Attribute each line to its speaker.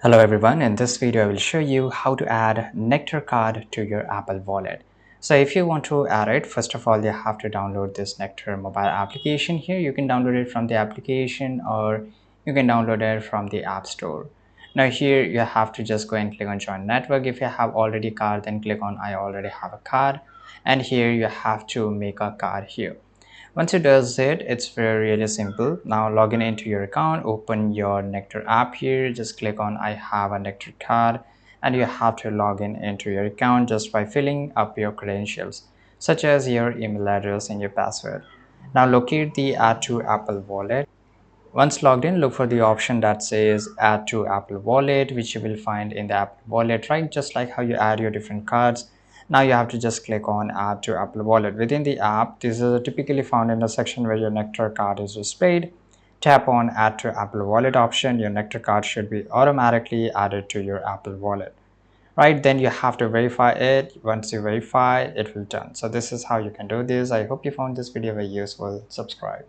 Speaker 1: Hello everyone, in this video I will show you how to add Nectar card to your Apple Wallet. So if you want to add it, first of all you have to download this Nectar mobile application. Here you can download it from the application or you can download it from the App Store. Now here you have to just go and click on join network. If you have already card, then click on I already have a card, and here you have to make a card here. Once it does it, it's very really simple. Now log in into your account, open your Nectar app here, just click on I have a Nectar card, and you have to log in into your account just by filling up your credentials such as your email address and your password. Now locate the add to Apple Wallet. Once logged in, look for the option that says add to Apple Wallet, which you will find in the Apple Wallet, right? Just like how you add your different cards. Now you have to just click on add to Apple Wallet. Within the app, this is typically found in the section where your Nectar card is displayed. Tap on add to Apple Wallet option. Your Nectar card should be automatically added to your Apple Wallet. Right, then you have to verify it. Once you verify, it will done. So this is how you can do this. I hope you found this video very useful. Subscribe.